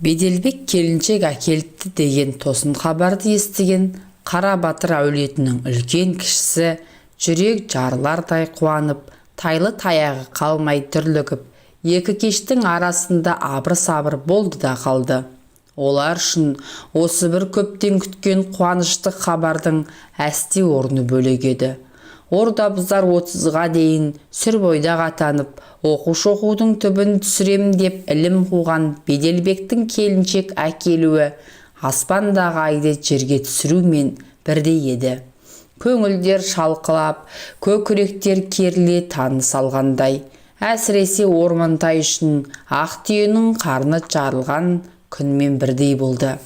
Беделбек келіншек әкеліпті деген тосын хабарды естіген Қарабатыр әулетінің үлкен кішісі жүрек жарылардай қуанып, тайлы таяғы қалмай дүрлігіп, екі кештің арасында абыр-сабыр болды да қалды. Олар үшін осы бір көптен күткен қуанышты хабардың әсте орны бөлек еді. Орда-бұзар 30-ға дейін сүр бойда қатанып, оқудың түбін түсірем деп ілім қуған Беделбектің келіншек әкелуі аспандағы айды жерге түсірумен бірдей еді. Көңілдер шалқылап, көкіректер керіле таныс алғандай. Әсіресе Ормантай үшін ақ түйенің қарны жарылған күнмен бірдей болды.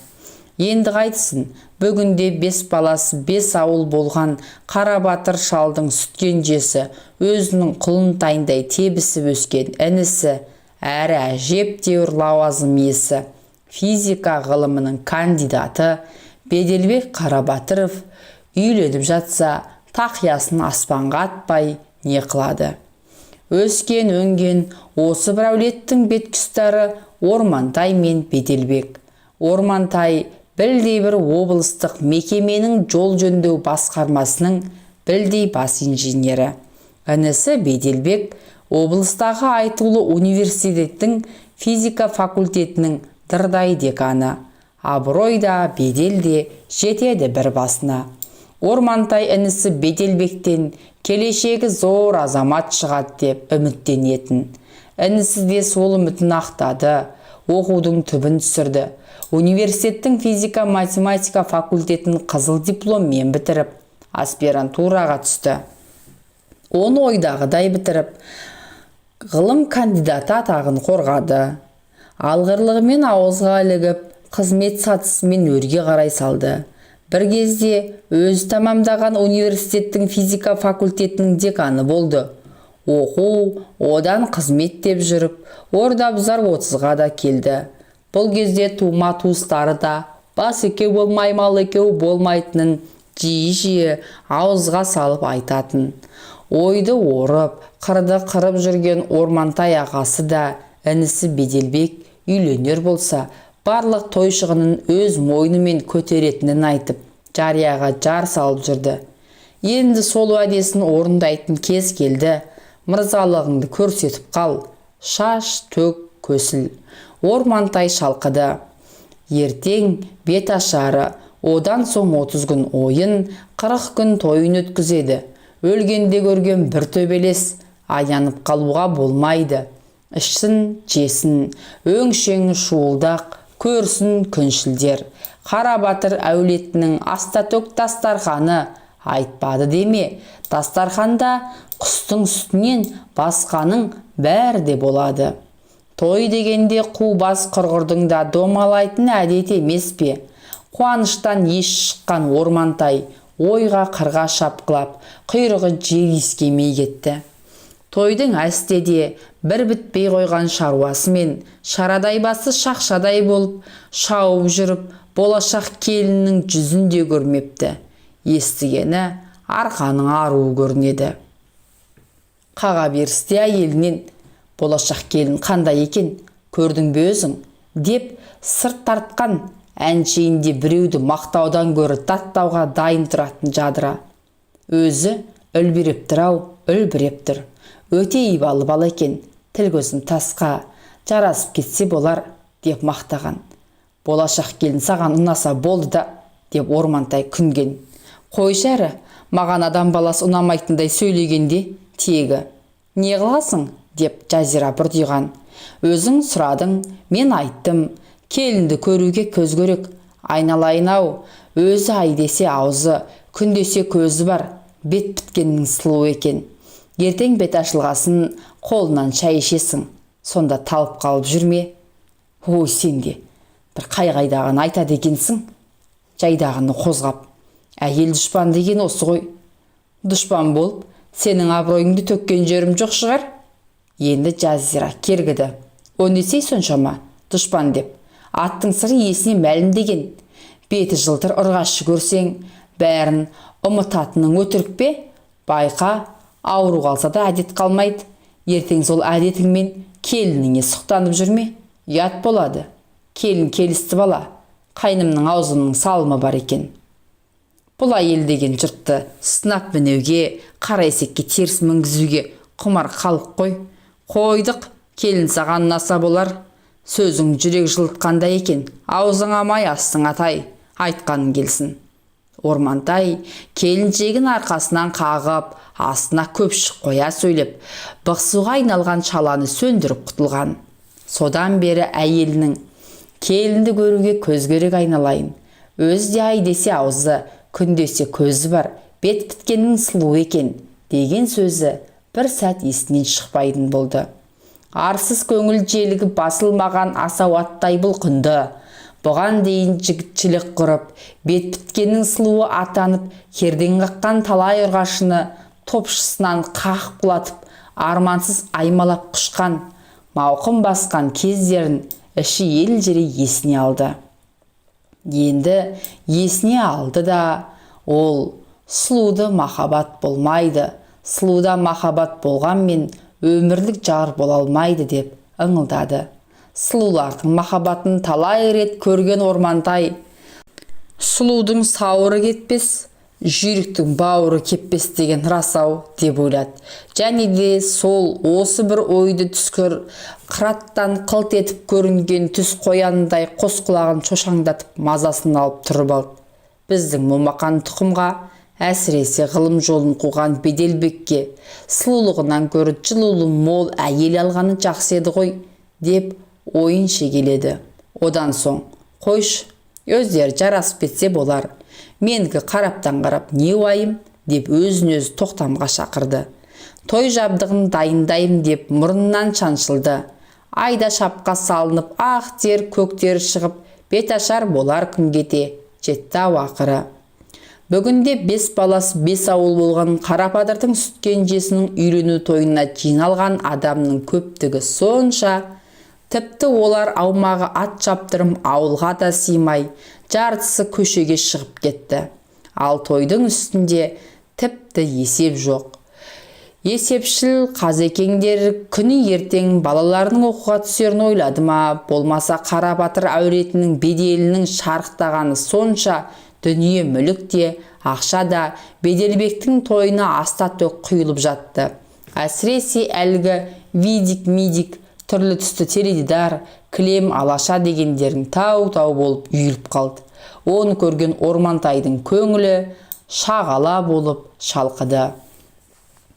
Енді қайтсын, бүгінде 5 баласы 5 ауыл болған Қарабатыр шалдың сүт кенжесі, өзінің құлынтайындай тебісіп өскен інісі, әрі әжептәуір лауазым иесі, физика ғылымының кандидаты Беделбек Қарабатыров үйленіп жатса, тақиясын аспанға атпай не қылады? Өскен өнген осы бір әулеттің беткүстары Ормантай мен Беделбек. Ормантай білдей бір облыстық мекеменің жол жөндеу басқармасының білдей бас инженері. Інісі Беделбек облыстағы айтулы университеттің физика факультетінің дырдай деканы. Абырой да бедел де жетеді бір басына. Ормантай інісі Беделбектен келешегі зор азамат шығады деп үміттенетін. Інісі де сол үмітін ақтады, оқудың түбін түсірді. Университеттің физика-математика факультетін қызыл дипломмен бітіріп, аспирантураға түсті. Оны ойдағыдай бітіріп, ғылым кандидаты атағын қорғады. Алғырлығымен ауызға ілігіп, қызмет сатысымен өрге қарай салды. Бір кезде өзі тамамдаған университеттің физика факультетінің деканы болды. Оқу, одан қызмет деп жүріп, орда-бұзар 30-ға да келді. Бұл кезде тума-туыстары да бас екеу болмай мал екеу болмайтынын жиі-жиі ауызға салып айтатын. Ойды орып, қырды қырып жүрген Ормантай ағасы да інісі Беделбек үйленер болса, барлық той шығынын өз мойнымен көтеретінін айтып, жарияға жар салып жүрді. Енді сол уәдесін орындайтын кез келді. Мырзалығыңды көрсетіп қал, шаш, төк, көсіл. Ормантай шалқыды. Ертең бет ашары, одан соң 30 күн ойын, 40 күн тойын өткізеді. Өлгенде көрген бір төбелес, аянып қалуға болмайды. Ішсін, жесін, өңшең шуылдақ, көрсін күншілдер. Қарабатыр әулетінің астатөк дастарханы, айтпады деме, дастарханда құстың үстінен басқаның бәрі де болады. Той дегенде қу бас құрғырдың да домалайтын әдет емес пе? Қуаныштан еш шыққан Ормантай ойға қырға шапқылап, құйрығы жер иіскемей кетті. Тойдың әстеде бір бітпей қойған шаруасымен шарадай басы шақшадай болып, шауып жүріп, болашақ келіннің жүзін де көрмепті. Естігені арқаның аруы көрінеді. Қаға берісте әйелінен, болашақ келін қандай екен, көрдің бе өзің, деп сырт тартқан әншейінде біреуді мақтаудан гөрі таттауға дайын тұратын жадыра. Өзі үлбірептір-ау, үлбірептір. Өте ибалы бала екен, тіл көзін тасқа, жарасып кетсе болар, деп мақтаған. Болашақ келін саған ұнаса болды да, деп Ормантай күнген. Қойшы әрі, маған адам баласы ұнамайтындай сөйлегенде, тегі. Не қыласың? Деп Жазира бұрдиған. Өзің сұрадың, мен айттым, келінді көруге көз көрек, айналайын-ау, өзі ай десе аузы, күн десе көзі бар, бет біткеннің сұлуы екен. Ертең бет ашылғасын, қолынан шай ішесің, сонда талып қалып жүрме. Ой, сен де бір қай-қайдағын айтады екенсің, жайдағыны қозғап. Әйел дұшпан деген осы ғой. Дұшпан болып, сенің абыройыңды төккен жерім жоқ шығар. Енді Жазира кергіді. О несей соншама, дұшпан деп. Аттың сыры есіне мәлім деген. Беті жылтыр ұрғашы көрсең, бәрін ұмытатының өтірік пе? Байқа, ауру қалса да әдет қалмайды. Ертең сол әдетіңмен келініңе сұқтанып жүрме, ұят болады. келін келісті бала, қайнымның аузының салымы бар екен. Бұл әйел деген жұртты сынап мінеуге, қара есекке теріс мінгізуге құмар халық қой. Қойдық, келін саған наса болар. Сөзің жүрек жылытқандай екен, аузың амай астың атай, айтқаның келсін. Ормантай келіншегін арқасынан қағып, астына көпшік қоя сөйлеп, бықсуға айналған шаланы сөндіріп құтылған. Содан бері әйелінің келінді көруге көз керек айналайын. Өзде ай десе аузы, күн десе көзі бар, бет біткеннің сұлу екен деген сөзі бір сәт есінен шықпайтын болды. Арсыз көңіл желігі басылмаған асауаттай бұл күнді. Бұған дейін жігітшілік құрып, бет біткеннің сұлуы атанып, керден қаққан талай ұрғашыны топшысынан қағып құлатып, армансыз аймалап құшқан, мауқым басқан кездерін іші ел-жері есіне алды. Енді есіне алды да, ол сұлуды махаббат болмайды, сұлуда махаббат болғанмен өмірлік жар бола алмайды деп ыңылдады. Сұлулардың махаббатын талай рет көрген Ормантай, сұлудың сауыры кетпес, жүйріктің бауыры кеппес деген рас-ау деп ойлады. Және де сол осы бір ойды түскір қыраттан қылт етіп көрінген түс қояндай қос құлағын шошаңдатып мазасын алып тұрып алды. Біздің момақан тұқымға, әсіресе ғылым жолын қуған Беделбекке сұлулығынан гөрі жылулы мол әйел алғаны жақсы еді ғой деп ойын шегеледі. Одан соң, қойш, өздері жарасып кетсе болар, менікі қараптан қарап не уайым деп өзін-өзі тоқтамға шақырды. Той жабдығын дайындайым деп мұрнынан шаншылды. Айда шапқа салынып, ақ тер, көк тер шығып, бет ашар болар күнге де жетті ау ақыры. Бүгінде 5 баласы 5 ауыл болған Қарападырдың сүт кенжесінің үйлену тойына жиналған адамның көптігі сонша, тіпті олар аумағы ат шаптырым ауылға да сыймай, жартысы көшеге шығып кетті. Ал тойдың үстінде тіпті есеп жоқ. Есепшіл қазекеңдер күні ертең балаларының оқуға түсерін ойлады ма, болмаса Қарабатыр әулетінің беделінің шарықтағаны сонша, дүние мүлік те, ақша да Беделбектің тойына аста-төк құйылып жатты. Әсіресе әлгі видик-мидик, түрлі түсті теледидар, кілем, алаша дегендердің тау-тау болып үйіліп қалды. Оны көрген Ормантайдың көңілі шағала болып шалқыды.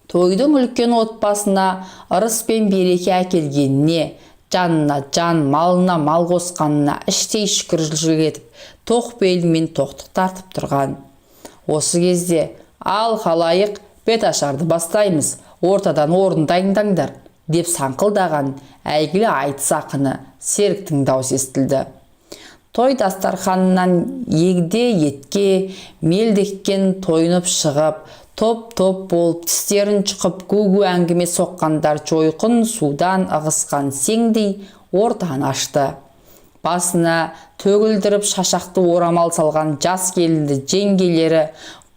Тойдың үлкен отбасына ырыс пен береке әкелгеніне, жанына жан, малына мал қосқанына іштей шүкіршілік етіп, тоқ белімен тоқтық тартып тұрған. Осы кезде, ал халайық, бет ашарды бастаймыз, ортадан орын дайындаңдар деп саңқылдаған әйгілі айтыс ақыны Серіктің даусы естілді. Той дастарханынан егде етке мелдеккен тойынып шығып, топ-топ болып тістерін шұқып гу-гу әңгіме соққандар жойқын судан ығысқан сеңдей ортан ашты. Басына төгілдіріп шашақты орамал салған жас келінді жеңгелері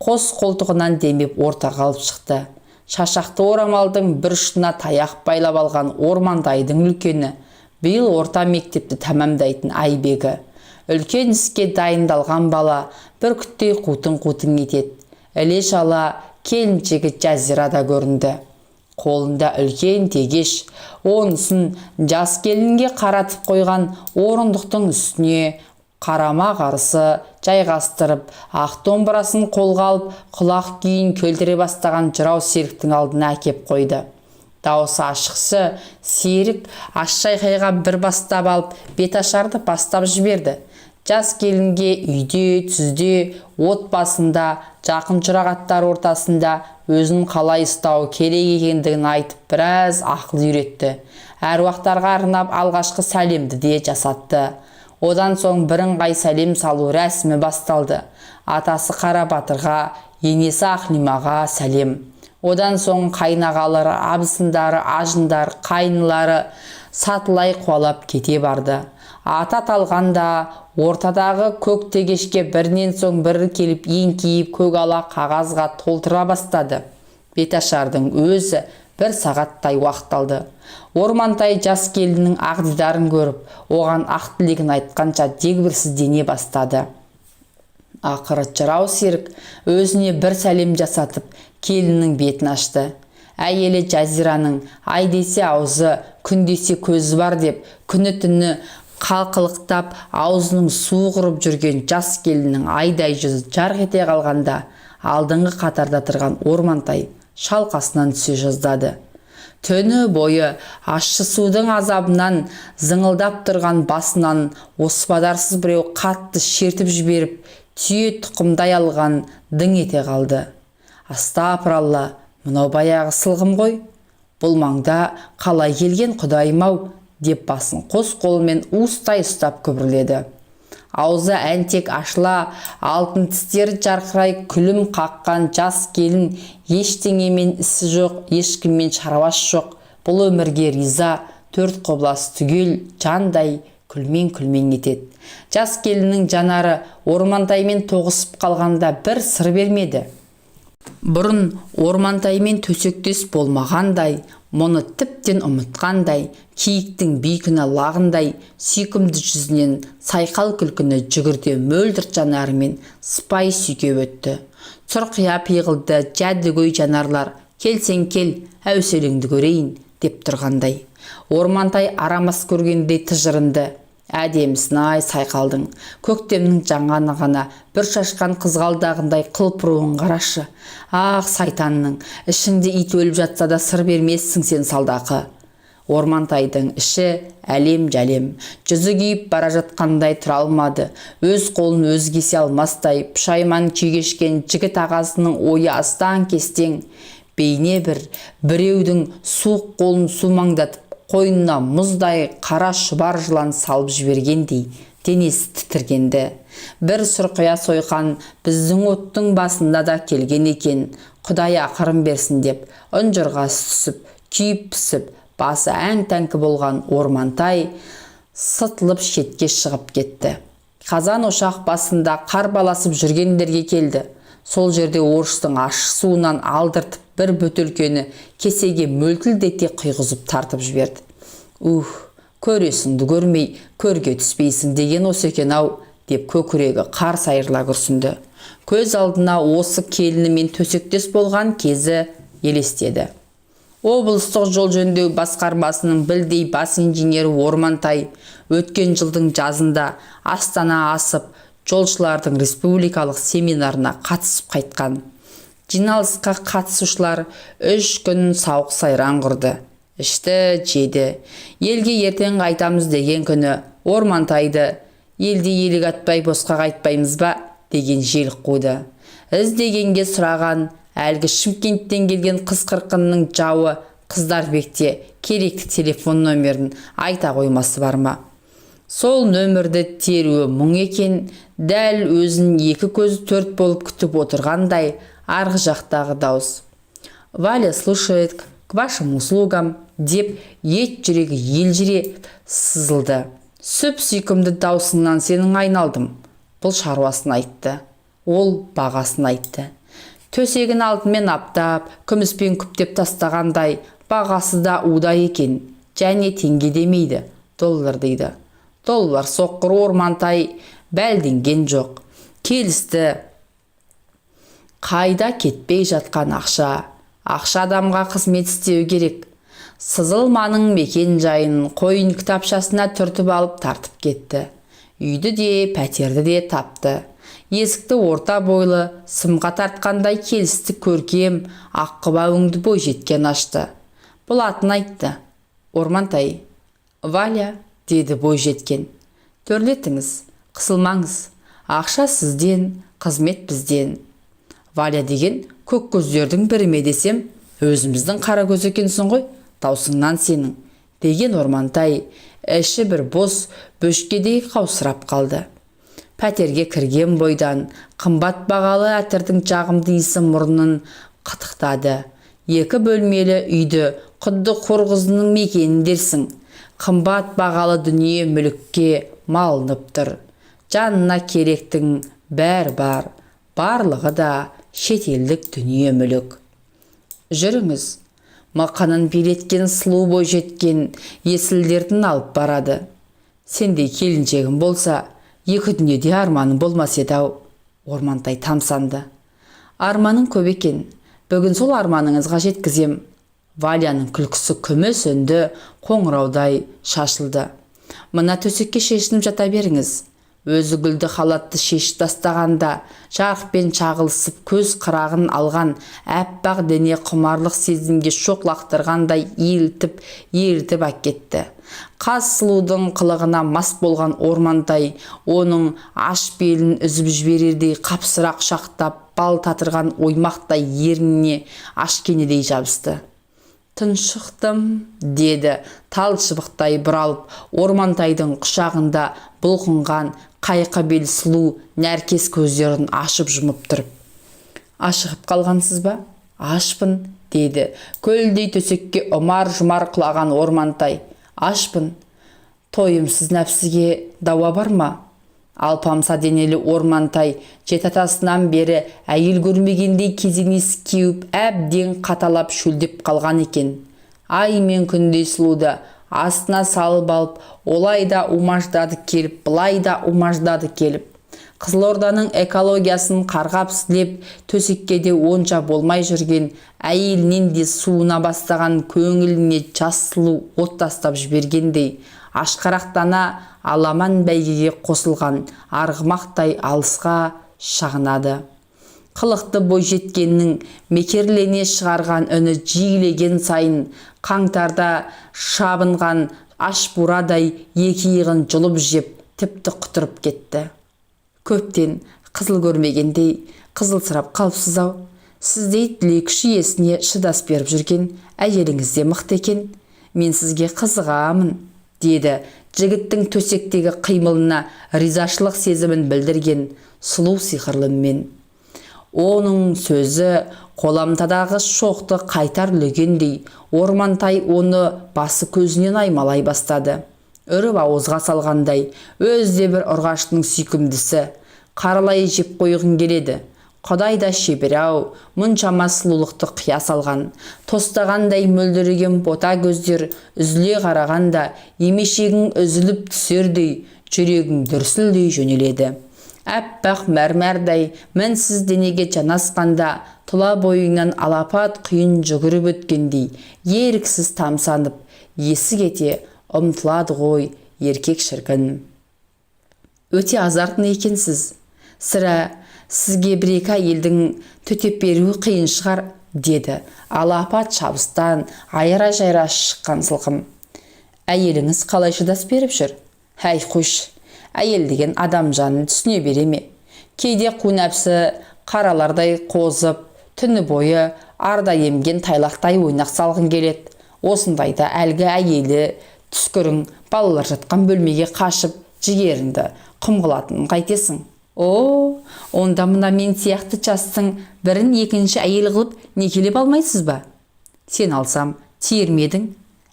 қос қолтығынан демеп ортаға алып шықты. Шашақты орамалдың бір ұшына таяқ байлап алған Ормантайдың үлкені, биыл орта мектепті тәмамдайтын Айбегі. Үлкен іске дайындалған бала бір күттей қутын-қутын етеді. Іле-шала келіншегі Жазирада көрінді. Қолында үлкен тегеш, онысын жас келінге қаратып қойған орындықтың үстіне қарама қарсы жайғастырып, ақ домбырасын қолға алып, құлақ күйін келтіре бастаған жырау Серіктің алдына әкеп қойды. Дауысы ашықсы Серік аш-шайқайға бір бастап алып, бет ашарды бастап жіберді. Жас келінге үйде, түзде, отбасында, жақын жұрағаттар ортасында өзін қалай ұстау керек екендігін айтып, біраз ақыл үйретті. Әруақтарға арнап алғашқы сәлемді де жасатты. Одан соң бірыңғай сәлем салу рәсімі басталды. Атасы Қарабатырға, енесі Ақлимаға сәлем. Одан соң қайнағалары, абысындары, ажындары, қайнылары сатылай қуалап кете барды. Ата талғанда ортадағы көк тегешке бірінен соң бірі келіп еңкейіп көгала қағазға толтыра бастады. Беташардың өзі бір сағаттай уақыт алды. Ормантай жас келіннің ақ дидарын көріп, оған ақ тілегін айтқанша дегбірсіздене бастады. Ақыры жырау серік өзіне бір сәлем жасатып, келіннің бетін ашты. Әйелі Жазираның ай десе аузы, күн десе көзі бар деп, күні түні қалқылықтап аузының су құрып жүрген жас келіннің айдай жүзі жарқ ете қалғанда, алдыңғы қатарда тұрған Ормантай шалқасынан түсе жаздады. Түні бойы ащы судың азабынан зыңылдап тұрған басынан оспадарсыз біреу қатты шертіп жіберіп, түйе тұқымдай алған дың ете қалды. Астапыралла, мынау баяғы сылғым ғой, бұл маңда қалай келген құдайым-ау, деп басын қос қолымен уыстай ұстап күбірледі. Аузы әнтек ашыла, алтын тістері жарқырай күлім қаққан жас келін ештеңемен ісі жоқ, ешкіммен шаруасы жоқ. Бұл өмірге риза, төрт құбылас түгел жандай күлмен етеді. Жас келіннің жанары Ормантаймен тоғысып қалғанда бір сыр бермеді. Бұрын Ормантаймен төсектес болмағандай, мұны тіптен ұмытқандай, киіктің бейкүнә лағындай сүйкімді жүзінен сайқал күлкіні жүгірде мөлдір жанарымен сыпайы сүйке өтті. Сұрқия пиғылды жәдігөй жанарлар, келсең кел, әуселіңді көрейін, деп тұрғандай. Ормантай арамас көргендей тыжырынды. Әдемісін ай сайқалдың, көктемнің жаңғаны ғана бір шашқан қызғалдағындай қылпыруын қарашы. Ақ сайтанның, ішіңде ит өліп жатса да сыр бермессің сен салдақы. Ормантайдың іші әлем-жәлем, жүзі күйіп бара жатқандай тұра алмады. Өз қолын өзі кесе алмастай, пұшайман күй кешкен жігіт ағасының ойы астан кестең. Бейне біреудің суық қолын сумаңдатып, қойнына мұздай қара шұбар жылан салып жібергендей денесі тітіргенді. Бір сұрқия сойқан біздің оттың басында да келген екен. Құдай ақырын берсін деп, ұнжырғасы түсіп, күйіп пісіп, басы әң-тәңкі болған Ормантай сытылып шетке шығып кетті. Қазан ошақ басында қарбаласып жүргендерге келді. Сол жерде орыстың ащы суынан алдыртып бір бөтелкені кесеге мөлтілдете құйғызып тартып жіберді. Көресіңді көрмей, көрге түспейсің деген осы екен-ау, деп көкірегі қарс айырыла күрсінді. Көз алдына осы келінімен төсектес болған кезі елестеді. Облыстық жол жөндеу басқармасының білдей бас инженері Ормантай өткен жылдың жазында Астана асып, жолшылардың республикалық семинарына қатысып қайтқан. Жиналысқа қатысушылар 3 күн сауық сайран құрды. Ішті, жеді. Елге ертең қайтамыз деген күні Ормантайды елде елік атпай босқа қайтпаймыз ба деген жел қуды. Іздегенге сұраған әлгі Шымкенттен келген қыз қырқынның жауы Қыздарбекте керекті телефон нөмірін айта қоймасы бар ма? Сол нөмірді теруі мұң екен, дәл өзін екі көзі төрт болып күтіп отырғандай арғы жақтағы дауыс. Валя слушает, к вашим услугам, деп ет жүрегі елжіре сызылды. Сүп сүйкімді даусыңнан сенің айналдым. Бұл шаруасын айтты. Ол бағасын айтты. Төсегін алтынмен аптап, күміспен күптеп тастағандай, бағасы да уда екен. Және теңге демейді, доллар дейді. Доллар соққыр Ормантай бәлденген жоқ. Келісті. Қайда кетпей жатқан ақша. Ақша адамға қызмет істеу керек. Сызылманың мекен жайын қойын кітапшасына түртіп алып тартып кетті. Үйді де, пәтерді де тапты. Есікті орта бойлы, сымға тартқандай келісті көркем, аққыба өңді бойжеткен ашты. Бұл атын айтты. Ормантай. Валя, деді бойжеткен. Төрлетіңіз, қысылмаңыз. Ақша сізден, қызмет бізден. Валя деген көк көздердің біріме десем, өзіміздің қара көз екенсің ғой, таусыңнан сенің, деген Ормантай іші бір бос бөшкедей қаусырап қалды. Пәтерге кірген бойдан қымбат бағалы әтірдің жағымды иісі мұрнын қытықтады. Екі бөлмелі үйді құдды қорғызының мекенін дерсің. Қымбат бағалы дүние мүлікке малынып тұр. Жанына керектің бәр бар, барлығы да шетелдік дүние мүлік. Жүріңіз, мықынын билеткен сұлу бойжеткен есілдерін алып барады. Сендей келіншегім болса, екі дүниеде арманым болмас еді-ау. Ормантай тамсанды. Арманың көп екен. Бүгін сол арманыңызға жеткізем. Валяның күлкісі күміс үнді қоңыраудай шашылды. Мына төсекке шешініп жата беріңіз. Өзі гүлді халатты шешіп тастағанда, жарықпен шағылысып көз қырағын алған әппақ дене құмарлық сезімге шоқ лақтырғандай елтіп әкетті. Қас сұлудың қылығына мас болған Ормантай оның аш белін үзіп жіберердей қапсырақ шақтап, бал татырған оймақтай ерніне ашкенедей жабысты. «Тұншықтым», деді талшыбықтай бұралып, Ормантайдың құшағында бұлқынған қайқы бел сұлу нәркес көздерін ашып жұмып тұрып. «Ашығып қалғансыз ба?» «Ашпын», деді көлдей төсекке ұмар-жұмар құлаған Ормантай. «Ашпын». «Тойымсыз нәпсіге дауа бар ма?» Алпамса денелі Ормантай жетатасынан бері әйел көрмегендей кезенес кеуіп әбден қаталап шөлдеп қалған екен. Ай мен күндей сұлуды астына салып алып, олай да умаждады келіп, бұлай да умаждады келіп. Қызылорданың экологиясын қарғап сілеп, төсеккеде онша болмай жүрген әйелінен де суына бастаған көңіліне жас сұлу от тастап жібергендей, ашқарақтана аламан бәйгеге қосылған арғымақтай алысқа шағынады. Қылықты бойжеткеннің мекерлене шығарған үні жиілеген сайын қаңтарда шабынған аш бурадай екі иығын жұлып жеп, тіпті құтырып кетті. Көптен қызыл көрмегендей қызылсырап қалыпсыз-ау. Сіздей тілекші иесіне шыдас беріп жүрген әйеліңіз де мықты екен. Мен сізге қызығамын, деді жігіттің төсектегі қимылына ризашылық сезімін білдірген сұлу сиқырлы үнмен. Оның сөзі қоламтадағы шоқты қайтар үлгендей, Ормантай оны басы көзінен аймалай бастады. Үріп ауызға салғандай, өзде бір ұрғаштың сүйкімдісі, қаралай жеп қойғың келеді. Құдай да шебер-ау, мұншама сұлулықты қия салған. Тостағандай мөлдіреген бота көздер үзіле қарағанда, емешегің үзіліп түсердей, жүрегің дүрсілдей жөнеледі. Әппақ мәрмәрдай мінсіз денеге жанасқанда, тұла бойыңнан алапат құйын жүгіріп өткендей, еріксіз тамсанып, есі кете ұмтылады ғой еркек шіркін. Өте азартын екенсіз. Сірә сізге бір-екі әйелдің төтеп беруі қиын шығар, деді алапат шабыстан айра-жайра шыққан сылқым. Әйеліңіз қалай шыдас беріп жүр? Әй қойшы, әйел деген адам жанын түсіне бере ме? Кейде қу нәпсі қаралардай қозып, түні бойы арда емген тайлақтай ойнақ салғын келеді. Осындайда әлгі әйелі түскірің балалар жатқан бөлмеге қашып, жігерінді құмғылатынын қайтесің? Онда мына мен сияқты жастың бірін екінші әйел қылып некелеп алмайсыз ба? Сен алсам тиермедің?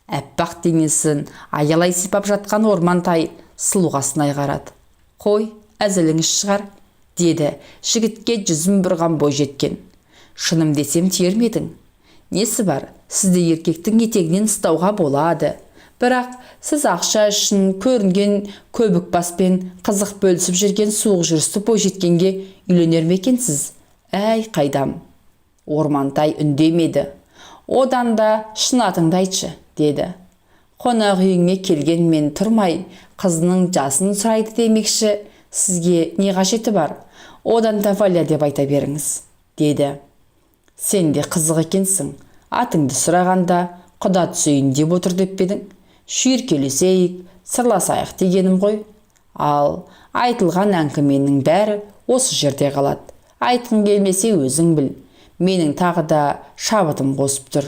Әппақ денесін аялай сипап жатқан Ормантай сұлуғасына қарады. Қой, әзіліңіз шығар, деді жігітке жүзін бұрған бойжеткен. Шыным десем тиермедің. Несі бар, сізді еркектің етегінен ұстауға болады. Бірақ сіз ақша үшін көрінген көбік баспен қызық бөлісіп жүрген суық жүрісті бойжеткенге үйленер ме екенсіз? Әй қайдам. Ормантай үндемеді. Одан да шын атыңды айтшы, деді. Қонақ үйіңе келгенмен тұрмай, қызының жасын сұрайды демекші, сізге не қажеті бар? Одан да Валя деп айта беріңіз, деді. Сен де қызық екенсің. Атыңды сұрағанда құда түсейін деп отыр деп едің. Шүйіркелесейік, сырласайық дегенім ғой. Ал айтылған әңгіменің бәрі осы жерде қалады. Айтқың келмесе өзің біл. Менің тағы да шабытым қосып тұр.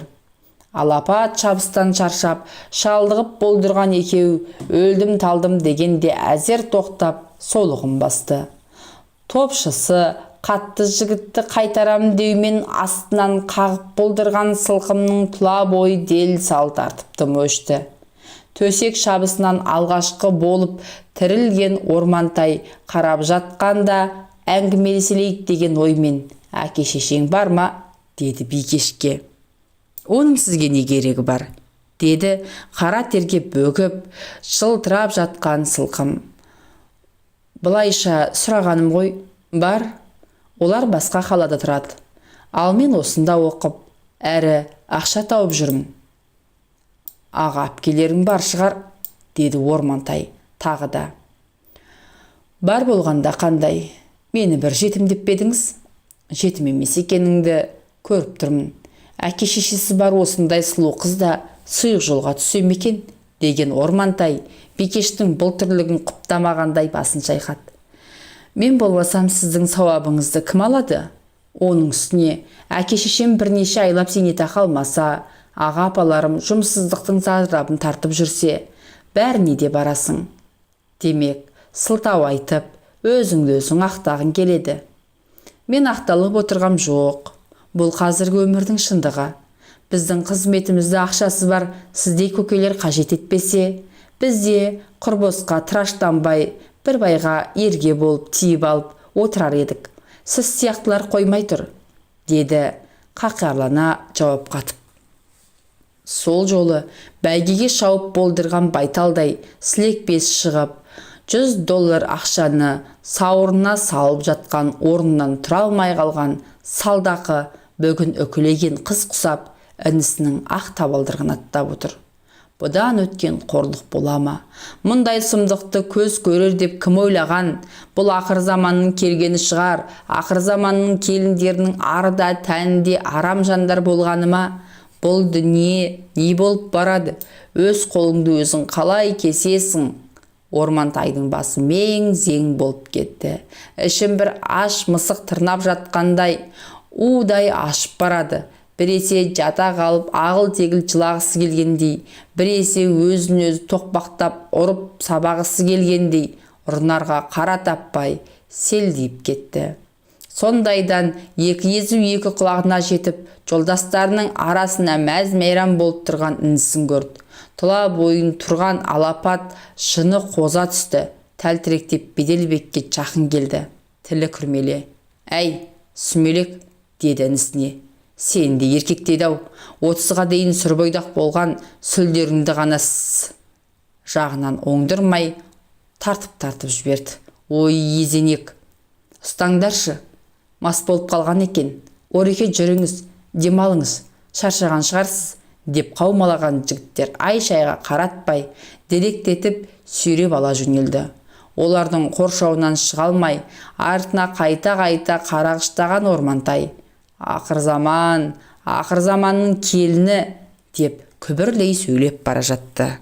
Алапат шабыстан шаршап, шалдығып болдырған екеу өлдім талдым дегенде әзер тоқтап солығын басты. Топшысы қатты жігітті қайтарам деумен астынан қағып болдырған сылқымның тұла бойы дел сал тартыпты өшті. Төсек шабысынан алғашқы болып тірілген Ормантай қарап жатқанда әңгімелеселейік деген оймен, әке шешең бар ма? Деді Бикешке. Оның сізге не керегі бар? Деді қара терге бөгіп, жылтырап жатқан сылқым. Былайша сұрағаным ғой, бар. Олар басқа қалада тұрады. Ал мен осында оқып, әрі ақша тауып жүрмін. Аға әпкелерің бар шығар, деді Ормантай тағы да. Бар болғанда қандай? Мені бір жетім деп бедіңіз? Жетім емес екеніңді көріп тұрмын. Әке шешесі бар осындай сұлу қыз да сұйық жолға түсе ме екен, деген Ормантай Бикештің бұл тірлігін құптамағандай басын шайқады. Мен болмасам сіздің сауабыңызды кім алады? Оның үстіне әке шешем бірнеше айлап зейнетақы алмаса, аға апаларым жұмыссыздықтың зардабын тартып жүрсе, бәріне де барасың. Демек, сылтау айтып, өзіңді өзің ақтағың келеді. Мен ақталып отырғам жоқ. Бұл қазіргі өмірдің шындығы. Біздің қызметімізді ақшасы бар сіздей көкелер қажет етпесе, бізде құрбосқа тыраштанбай, бір байға ерге болып тиіп алып отырар едік. Сіз сияқтылар қоймай тұр, деді қақарлана жауап қатып. Сол жолы бәйгеге шауып болдырған байталдай сілекпес шығып, $100 ақшаны сауырына салып жатқан орнынан тұра алмай қалған салдақы бүгін үкілеген қыз құсап, інісінің ақ табалдырығын аттап отыр. Бұдан өткен қорлық бола ма? Мұндай сұмдықты көз көрер деп кім ойлаған? Бұл ақыр заманның келгені шығар. Ақыр заманның келіндерінің арда тәнінде арам жандар болғаны ма? Бұл дүние не болып барады? Өз қолыңды өзің қалай кесесің? Ормантайдың басы мең-зең болып кетті. Ішім бір аш мысық тырнап жатқандай, удай ашып барады. Біресе жата қалып ағыл-тегіл жылағысы келгендей, біресе өзін-өзі тоқпақтап ұрып сабағысы келгендей, ұрнарға қара таппай селдейіп кетті. Сондайдан екі езу екі құлағына жетіп, жолдастарының арасына мәз-мейрам болып тұрған інісін көрді. Тұла бойын тұрған алапат шыны қоза түсті. Тәлтіректеп Беделбекке жақын келді. Тілі күрмеле. «Әй, сүмелек», деді інісіне. «Сен де еркек дейді-ау, 30-ға дейін сүрбойдақ болған сүлдеріңді ғана жағынан оңдырмай тартып жіберді. Ой, езенек, ұстаңдаршы, мас болып қалған екен. Ореке жүріңіз, демалыңыз, шаршаған шығарсыз», деп қаумалаған жігіттер ай-шайға қаратпай, деректетіп сүйреп ала жөнелді. Олардың қоршауынан шыға алмай, артына қайта-қайта қарағыштаған Ормантай, «Ақыр заманның келіні», деп күбірлей сөйлеп бара жатты.